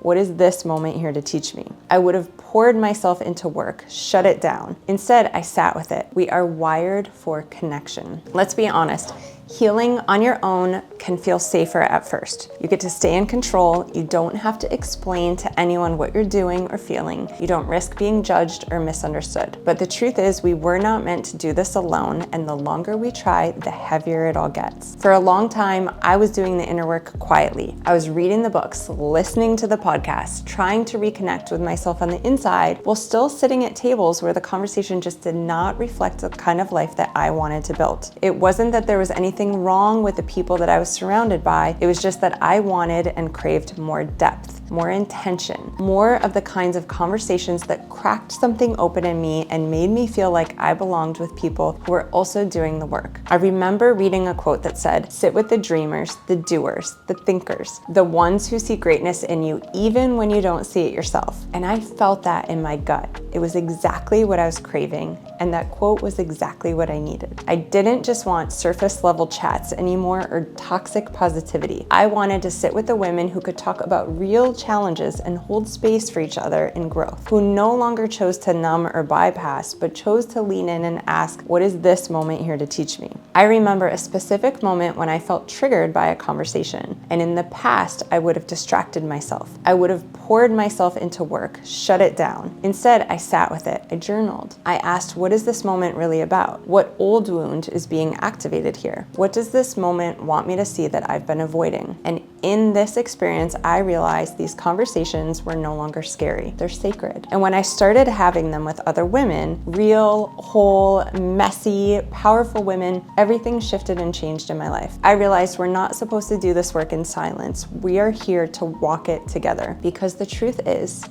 what is this moment here to teach me? I would have poured myself into work, shut it down. Instead, I sat with it. We are wired for connection. Let's be honest. Healing on your own can feel safer at first. You get to stay in control. You don't have to explain to anyone what you're doing or feeling. You don't risk being judged or misunderstood. But the truth is, we were not meant to do this alone, and the longer we try, the heavier it all gets. For a long time, I was doing the inner work quietly. I was reading the books, listening to the podcasts, trying to reconnect with myself on the inside, while still sitting at tables where the conversation just did not reflect the kind of life that I wanted to build. It wasn't that there was anything wrong with the people that I was surrounded by. It was just that I wanted and craved more depth, more intention, more of the kinds of conversations that cracked something open in me and made me feel like I belonged with people who were also doing the work. I remember reading a quote that said, "Sit with the dreamers, the doers, the thinkers, the ones who see greatness in you even when you don't see it yourself." And I felt that in my gut. It was exactly what I was craving, and that quote was exactly what I needed. I didn't just want surface level chats anymore or toxic positivity. I wanted to sit with the women who could talk about real challenges and hold space for each other in growth, who no longer chose to numb or bypass, but chose to lean in and ask, what is this moment here to teach me? I remember a specific moment when I felt triggered by a conversation, and in the past, I would have distracted myself. I would have poured myself into work, shut it down. Instead, I sat with it. I journaled. I asked, what is this moment really about? What old wound is being activated here? What does this moment want me to see that I've been avoiding? And in this experience, I realized these conversations were no longer scary. They're sacred. And when I started having them with other women, real, whole, messy, powerful women, everything shifted and changed in my life. I realized we're not supposed to do this work in silence. We are here to walk it together. Because the truth is,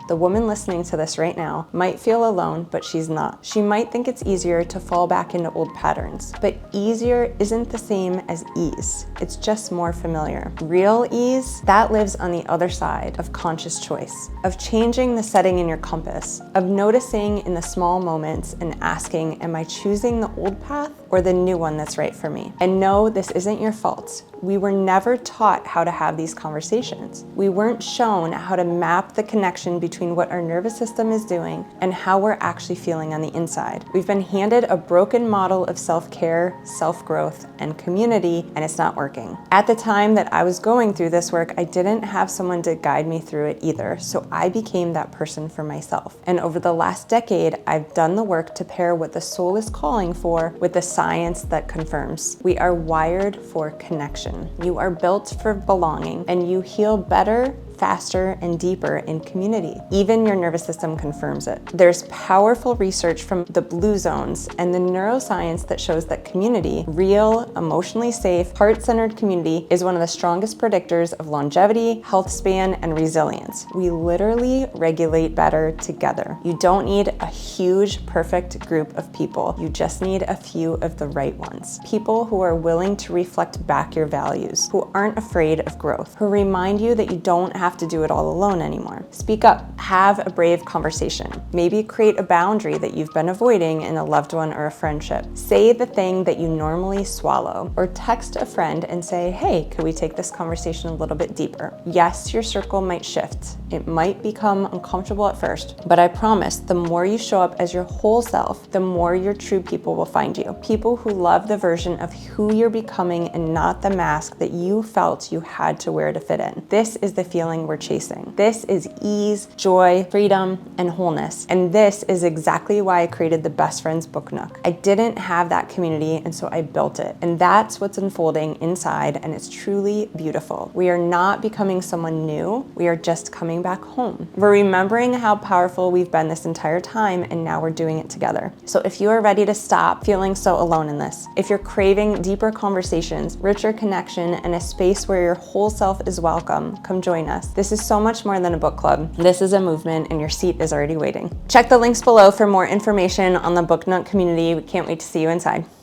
the woman listening to this right now, might feel alone, but she's not. She might think it's easier to fall back into old patterns, but easier isn't the same as ease. It's just more familiar. Real ease, that lives on the other side of conscious choice, of changing the setting in your compass, of noticing in the small moments and asking, am I choosing the old path or the new one that's right for me? And no, this isn't your fault. We were never taught how to have these conversations. We weren't shown how to map the connection between what our nervous system is doing and how we're actually feeling on the inside. We've been handed a broken model of self-care, self-growth, and community, and it's not working. At the time that I was going through this work, I didn't have someone to guide me through it either, so I became that person for myself. And over the last decade, I've done the work to pair what the soul is calling for with the science that confirms. We are wired for connection. You are built for belonging, and you heal better, faster, and deeper in community. Even your nervous system confirms it. There's powerful research from the blue zones and the neuroscience that shows that community, real, emotionally safe, heart-centered community, is one of the strongest predictors of longevity, health span, and resilience. We literally regulate better together. You don't need a huge, perfect group of people. You just need a few of the right ones. People who are willing to reflect back your values, who aren't afraid of growth, who remind you that you don't have to do it all alone anymore. Speak up. Have a brave conversation. Maybe create a boundary that you've been avoiding in a loved one or a friendship. Say the thing that you normally swallow, or text a friend and say, hey, could we take this conversation a little bit deeper? Yes, your circle might shift. It might become uncomfortable at first, but I promise the more you show up as your whole self, the more your true people will find you. People who love the version of who you're becoming and not the mask that you felt you had to wear to fit in. This is the feeling we're chasing. This is ease, joy, freedom, and wholeness. And this is exactly why I created the Best Friends Book Nook. I didn't have that community, and so I built it. And that's what's unfolding inside, and it's truly beautiful. We are not becoming someone new. We are just coming back home. We're remembering how powerful we've been this entire time, and now we're doing it together. So if you are ready to stop feeling so alone in this, if you're craving deeper conversations, richer connection, and a space where your whole self is welcome, come join us. This is so much more than a book club. This is a movement, and your seat is already waiting. Check the links below for more information on the Book Nook community. We can't wait to see you inside.